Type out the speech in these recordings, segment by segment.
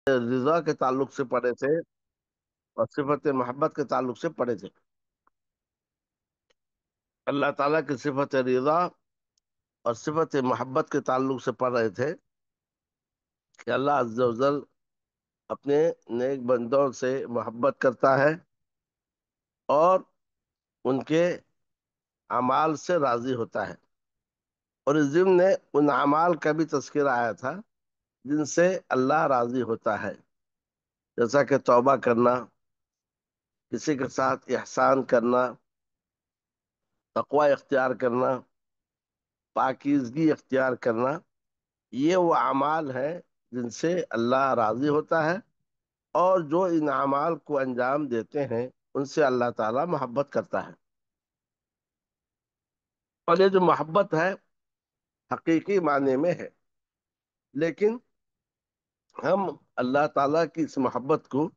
रजा के ताल्लुक से पढ़े थे और सिफत मोहब्बत के ताल्लुक से पढ़े थे। अल्लाह ताला की सिफत रजा और सिफत मोहब्बत के ताल्लुक से पढ़ रहे थे कि अल्लाह अज़्ज़ा व जल अपने नेक बंदों से मोहब्बत करता है और उनके अमाल से राजी होता है। और इस ज़िम्न में उन अमाल का भी तज़किरा आया था जिनसे अल्लाह राजी होता है, जैसा कि तौबा करना, किसी के साथ एहसान करना, तकवा इख्तियार करना, पाकीज़गी इख्तियार करना। ये वो अमाल है जिनसे अल्लाह राजी होता है और जो इन अमाल को अंजाम देते हैं उनसे अल्लाह ताला मोहब्बत करता है। और ये जो मोहब्बत है हकीकी माने में है, लेकिन हम अल्लाह ताला की इस मोहब्बत को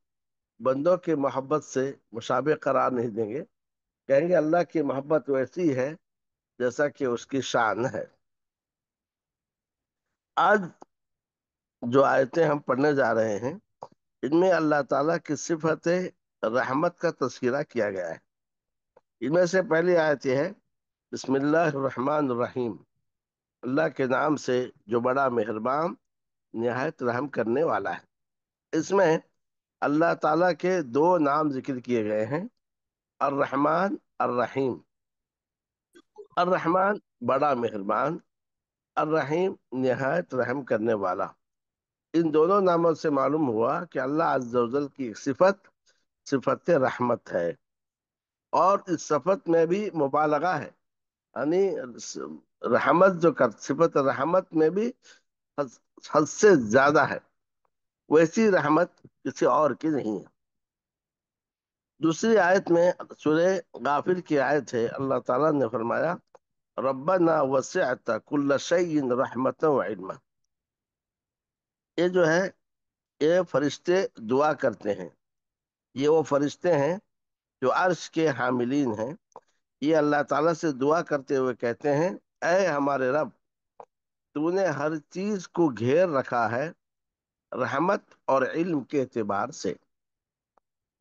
बंदों की मोहब्बत से मुशाबे करार नहीं देंगे। कहेंगे अल्लाह की मोहब्बत वैसी है जैसा कि उसकी शान है। आज जो आयतें हम पढ़ने जा रहे हैं इनमें अल्लाह ताला की सिफत रहमत का तज़किरा किया गया है। इनमें से पहली आयत यह है, बिस्मिल्लाहिर रहमानिर रहीम, अल्लाह के नाम से जो बड़ा मेहरबान निहायत रहम करने वाला है। इसमें अल्लाह ताला के दो नाम जिक्र किए गए हैं, अर रहमान अर रहीम। अर रहमान बड़ा मेहरबान, अर रहीम निहायत रहम करने वाला। इन दोनों नामों से मालूम हुआ कि अल्लाह अज़्ज़ा व जल की एक सिफत सिफत रहमत है और इस सिफत में भी मुबालगा है, यानी रहमत जो कर सिफत रहमत में भी हद हद से ज्यादा है। वैसी रहमत किसी और की नहीं है। दूसरी आयत में सूरह गाफिर की आयत है, अल्लाह ताला ने फरमाया रब्बना वसिअत कुल्ल शैइन रहमतन व इल्मा। ये जो है ये फरिश्ते दुआ करते हैं। ये वो फरिश्ते हैं जो अर्श के हामिलीन हैं। ये अल्लाह ताला से दुआ करते हुए कहते हैं, ऐ हमारे रब, तूने हर चीज को घेर रखा है रहमत और इल्म के एतबार से।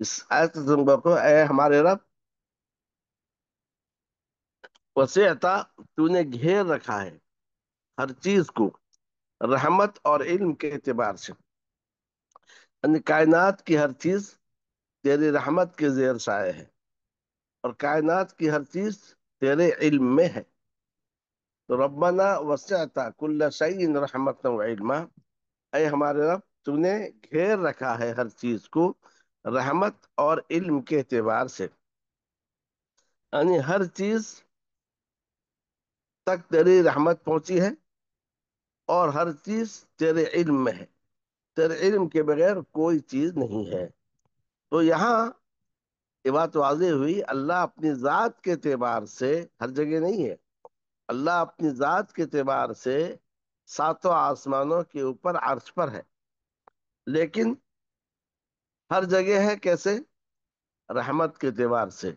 इस आयत तुम को, ऐ हमारे रब, वसीअता, तूने घेर रखा है हर चीज को रहमत और इल्म के एतबार से, यानी कायनात की हर चीज तेरी रहमत के जेर साए है और कायनात की हर चीज तेरे इल्म में है। तो रब्बना वसिअता कुल्ल शैइन रहमतन व इल्मा, ऐ हमारे रब, तूने घेर रखा है हर चीज को रहमत और इल्म के एतबार से, यानी हर चीज तक तेरी रहमत पहुंची है और हर चीज तेरे इल्म में है। तेरे इल्म के बगैर कोई चीज नहीं है। तो यहाँ ये बात वाज़ेह हुई, अल्लाह अपनी जात के एतबार से हर जगह नहीं है। अल्लाह अपनी जात के एतबार से सातों आसमानों के ऊपर अर्श पर है, लेकिन हर जगह है कैसे? रहमत के एतबार से,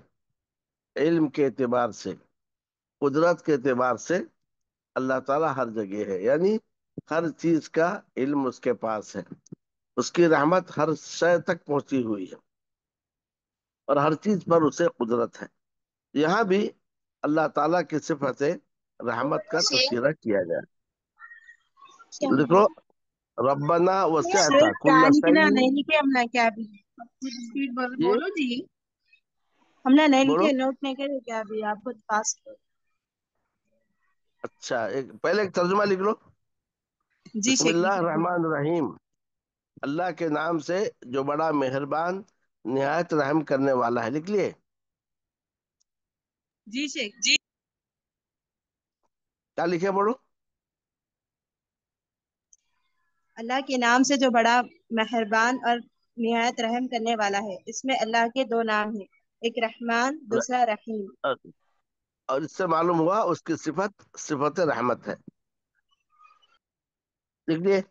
इल्म के एतबार से, कुदरत के एतबार से अल्लाह ताला हर जगह है, यानी हर चीज का इल्म उसके पास है। उसकी रहमत हर शय तक पहुंची हुई है और हर चीज पर उसे कुदरत है। यहाँ भी अल्लाह ताला की सिफत रहमत का तस्करा किया गया। लिखो, रब्बना सर वसिअता क्या कुल्ल लिखना शैइन। नहीं लिखे हमने क्या भी स्पीड ये बोलो जी। हमने नहीं बोलो। लिखे, नोट नहीं करे क्या भी, आप खुद पास करो। अच्छा, एक पहले एक तर्जुमा लिख लो। जी शेख लिख बिस्मिल्लाह रहे हैं। रहमान रहीम, अल्लाह के नाम से जो बड़ा मेहरबान निहायत रहम करने वाला है। लिख लिए? जी शेख। क्या लिखे बोलो? अल्लाह के नाम से जो बड़ा मेहरबान और निहायत रहम करने वाला है। इसमें अल्लाह के दो नाम हैं, एक रहमान, दूसरा रहीम। और इससे मालूम हुआ उसकी सिफत सिफत रहमत है। लिख लिए?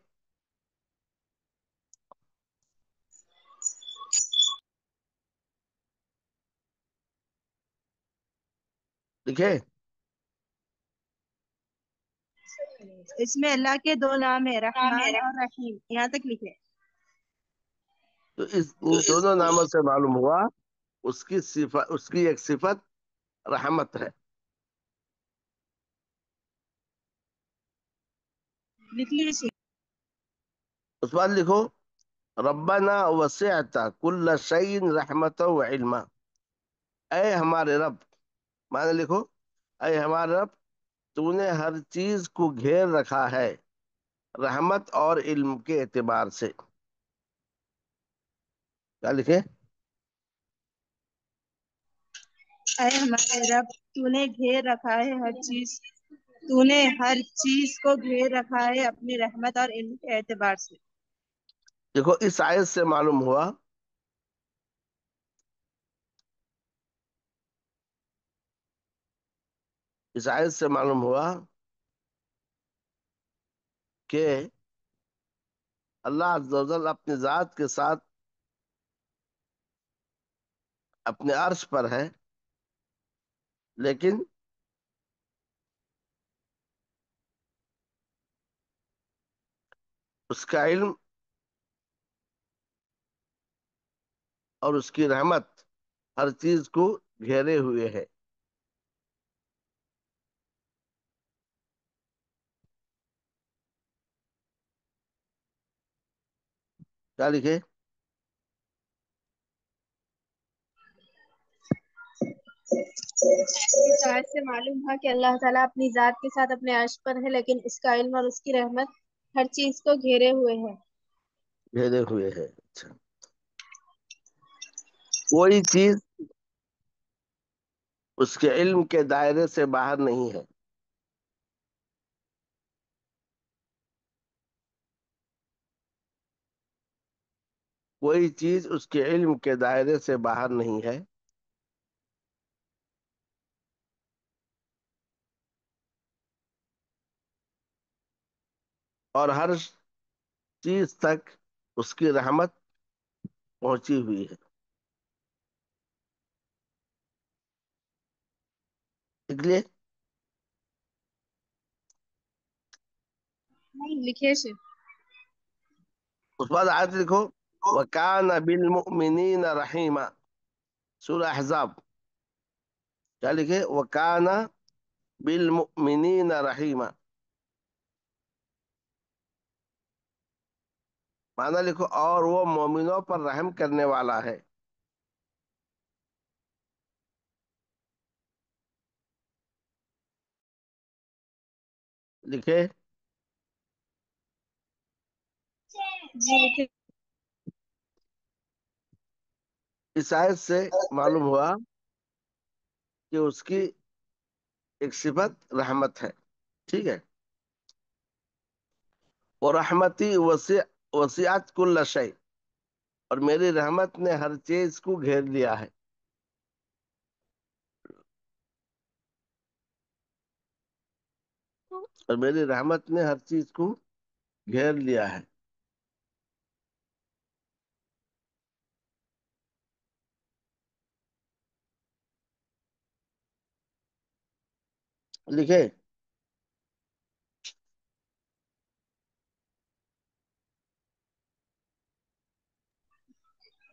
लिखे? इसमें अल्लाह के दो नाम है, रहमान और रहीम। यहाँ तक लिखे। تو ان دونوں ناموں سے معلوم ہوا اس کی ایک صفت رحمت ہے۔ لکھ لیجیے۔ اس بعد لکھو، ربنا وسعت کل شیء رحمت و علما، اے ہمارے رب، معنی لکھو، اے ہمارے رب، تو نے ہر چیز کو گھیر رکھا ہے رحمت اور علم کے اعتبار سے۔ کیا لکھے؟ اے ہمارے رب، تو نے گھیر رکھا ہے ہر چیز، تو نے ہر چیز کو گھیر رکھا ہے اپنی رحمت اور علم کے اعتبار سے۔ دیکھو اس آیت سے معلوم ہوا اس آیت سے معلوم ہوا کہ اللہ عز و جل اپنی ذات کے ساتھ اپنے عرش پر ہے، لیکن اس کا علم اور اس کی رحمت ہر چیز کو گھیرے ہوئے ہے۔ کیا لکھے؟ اس آیت سے معلوم ہوا کہ اللہ تعالیٰ اپنی ذات کے ساتھ اپنے عرش پر ہے، لیکن اس کا علم اور اس کی رحمت ہر چیز کو گھیرے ہوئے ہے۔ گھیرے ہوئے ہے، اچھا۔ کوئی چیز اس کے علم کے دائرے سے باہر نہیں ہے، کوئی چیز اس کے علم کے دائرے سے باہر نہیں ہے، اور ہر چیز تک اس کی رحمت پہنچی ہوئی ہے۔ اس لیے نہیں لکھے سے۔ اس بعد آیت لکھو، وَكَانَ بِالْمُؤْمِنِينَ رَحِيمًا، سورہ احزاب۔ کیا لکھے؟ وَكَانَ بِالْمُؤْمِنِينَ رَحِيمًا، معنی لکھو، اور وہ مومنوں پر رحم کرنے والا ہے۔ لکھے؟ جی لکھے۔ اس آیت سے معلوم ہوا کہ اس کی ایک صفت رحمت ہے، ٹھیک ہے؟ وَرَحْمَتِي وَسِعَتْ كُلَّ شَيْءٍ، اور میری رحمت نے ہر چیز کو گھیر لیا ہے، اور میری رحمت نے ہر چیز کو گھیر لیا ہے۔ لکھے؟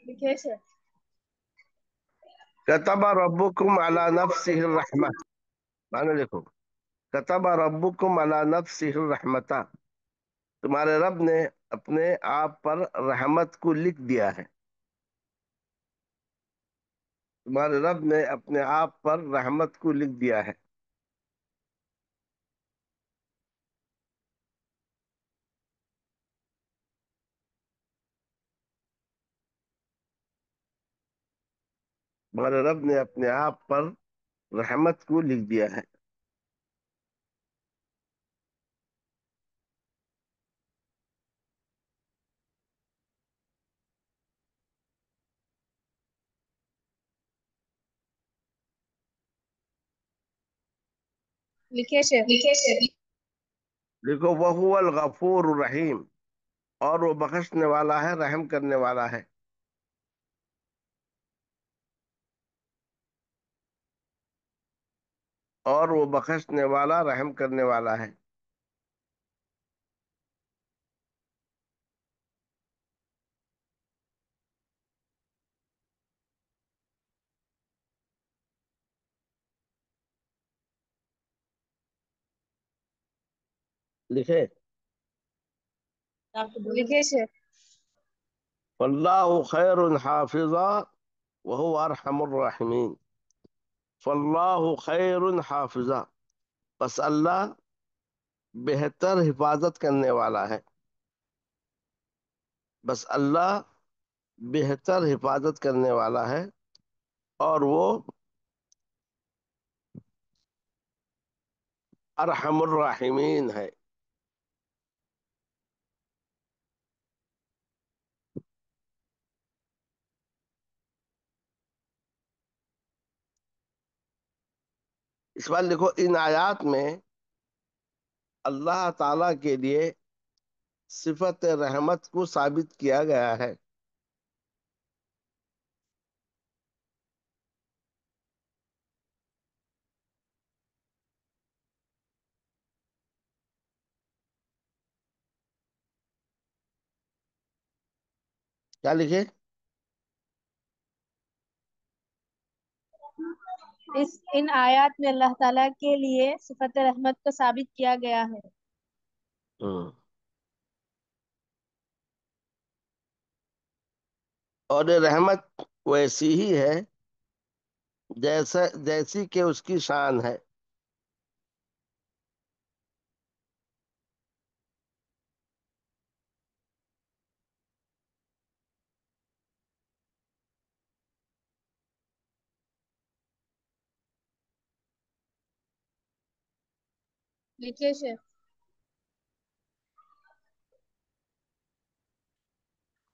لکھے سے۔ كتب ربكم على نفسه الرحمة، معنی لکھو، كتب ربكم على نفسه الرحمة، تمہارے رب نے اپنے آپ پر رحمت کو لکھ دیا ہے، تمہارے رب نے اپنے آپ پر رحمت کو لکھ دیا ہے۔ تمہارے رب نے اپنے آپ پر رحمت کو لکھ دیا ہے۔ لکھے سے۔ دیکھو، وہ الغفور الرحیم، اور وہ بخشنے والا ہے، رحم کرنے والا ہے۔ اور وہ بخشنے والا، رحم کرنے والا ہے۔ लिखे। लिखिए शेख। फल्लाहु खैरुन हाफिजा वहुवा अरहमुर राहिमीन। फल्लाहु खैरुन हाफिजा, बस अल्लाह बेहतर हिफाजत करने वाला है। बस अल्लाह बेहतर हिफाजत करने वाला है, और वो अरहमुर राहिमीन है। इस बार लिखो, इन आयात में अल्लाह ताला के लिए सिफत रहमत को साबित किया गया है। क्या लिखे? इन आयत में अल्लाह ताला के लिए सिफत रहमत को साबित किया गया है। हम्म। और ये रहमत वैसी ही है जैसी कि उसकी शान है। लिखिए शेख।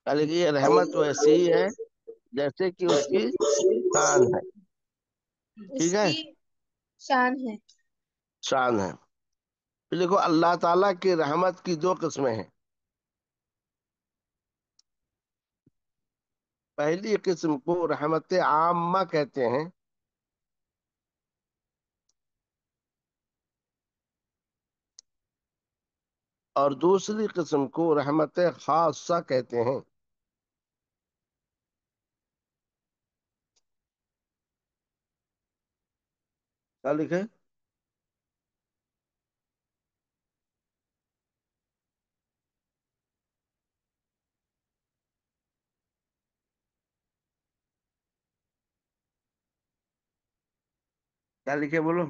क्या लिखिए? ये रहमत वैसी ही है जैसे कि उसकी शान है। ठीक है, उसकी शान है। शान है। फिर देखो, अल्लाह ताला की रहमत की दो किस्में हैं। पहली किस्म को रहमत आम्मा कहते हैं, और दूसरी किस्म को रहमत खासा कहते हैं। क्या लिखे? क्या लिखे बोलो?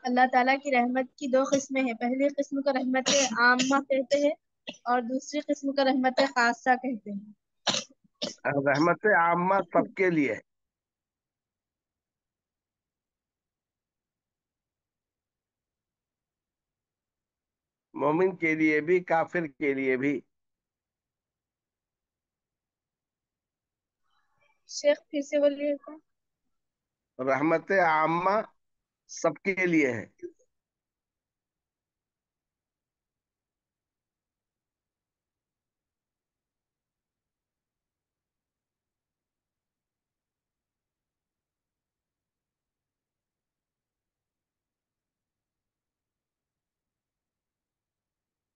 अल्लाह ताला की रहमत की दो किस्में हैं। पहली किस्म को रहमत आम्मा कहते हैं और दूसरी किस्म को रहमत खासा कहते हैं। रहमत आम्मा सबके लिए है। मोमिन के लिए भी, काफिर के लिए भी। शेख फिर से बोलिए तो। रहमत आम्मा सबके लिए है।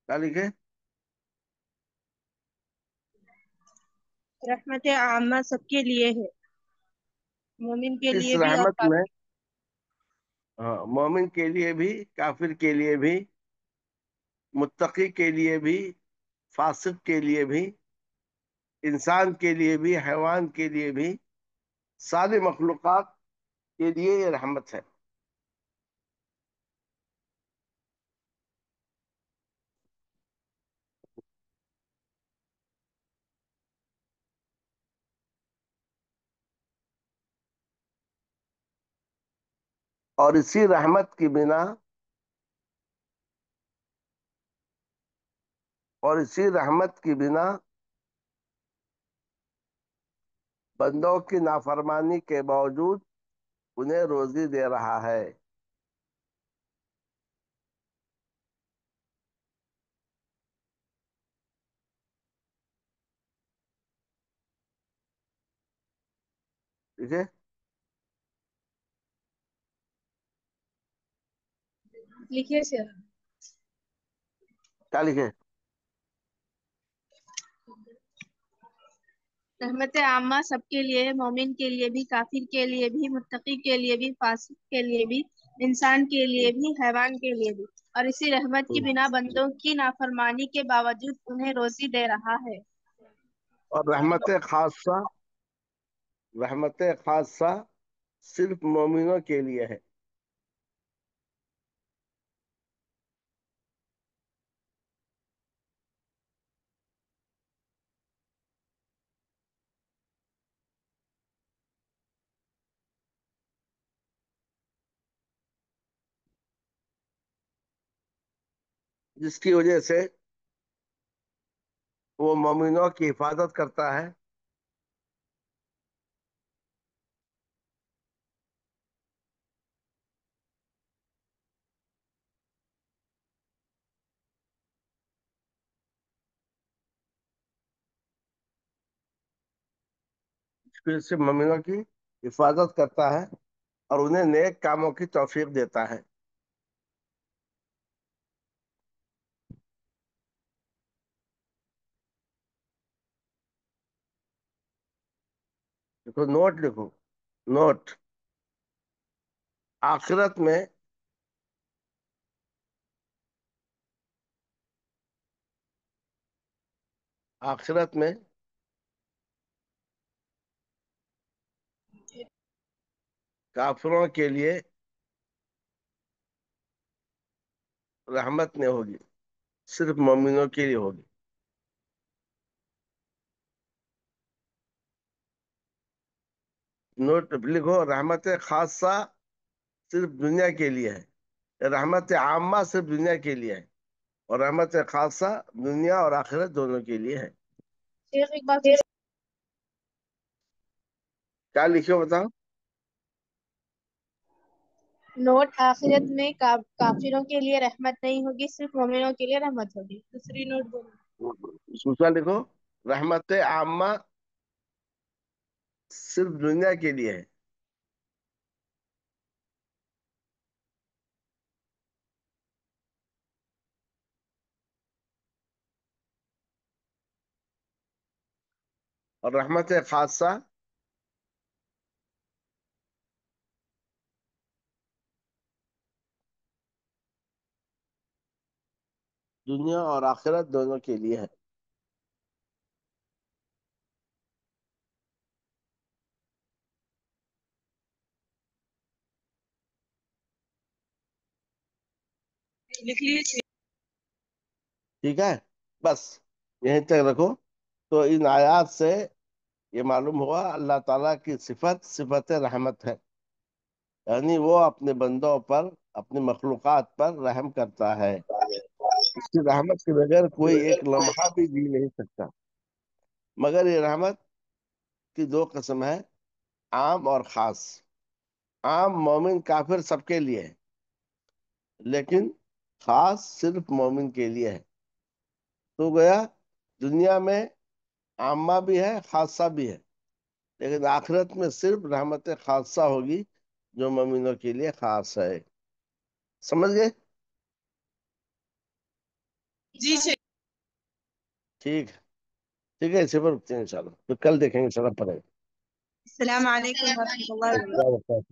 क्या लिखे? रहमत आम्मा सबके लिए है, मोमिन के इस लिए भी और रहमत में, काफिर। हाँ, मोमिन के लिए भी, काफिर के लिए भी, मुत्तकी के लिए भी, फासिक के लिए भी, इंसान के लिए भी, हैवान के लिए भी, सारी मखलूकात के लिए ये रहमत है। और इसी रहमत की बिना, और इसी रहमत की बिना बंदों की नाफरमानी के बावजूद उन्हें रोजी दे रहा है। ठीक है? लिखिए शेख। क्या लिखे? रहमत आम्मा सबके लिए, मोमिन के लिए भी, काफिर के लिए भी, मुत्तकी के लिए भी, फासिक के लिए भी, इंसान के लिए भी, हैवान के लिए भी, और इसी रहमत की बिना बंदों की नाफरमानी के बावजूद उन्हें रोजी दे रहा है। और रहमत खासा सिर्फ मोमिनों के लिए है। जिसकी वजह से वो मोमिनों की हिफाजत करता है, जिसकी वजह से मोमिनों की हिफाजत करता है और उन्हें नेक कामों की तौफीक देता है। देखो, नोट लिखो, नोट। आखिरत में आखिरत में काफिरों के लिए रहमत नहीं होगी, सिर्फ मोमिनों के लिए होगी। नोट लिखो, रहमत खासा सिर्फ दुनिया के लिए है, रहमत आम्मा सिर्फ दुनिया के लिए है, और रहमत खासा दुनिया और आखिरत दोनों के लिए है। शेख एक बार फिर क्या लिखो बताओ। नोट, आखिरत में काफिरों के लिए रहमत नहीं होगी, सिर्फ मोमिनों के लिए रहमत होगी। दूसरी नोट बोलो। दूसरा लिखो, रहमत आम्मा सिर्फ दुनिया के लिए है, और रहमत खासा दुनिया और आखिरत दोनों के लिए है। लिख लीजिए। ठीक है, बस यहीं तक रखो। तो इन आयात से ये मालूम हुआ अल्लाह ताला की सिफत सिफत रहमत है, यानी वो अपने बंदों पर, अपनी मखलूकात पर रहम करता है। उसकी रहमत के बगैर कोई एक लम्हा भी जी नहीं सकता। मगर ये रहमत की दो किस्म है, आम और खास। आम मोमिन काफिर सबके लिए है, लेकिन खास सिर्फ मोमिन के लिए है। तो गया, दुनिया में आमा भी है, खासा भी है, लेकिन आखिरत में सिर्फ रहमत खासा होगी जो मोमिनों के लिए खास है। समझ गए? जी शेख। ठीक है, ठीक है, इसी पर रुकते हैं इंशाल्लाह, तो कल देखेंगे इंशाल्लाह पढ़ेंगे। अस्सलाम वालेकुम रहमतुल्लाहि व बरकातहू।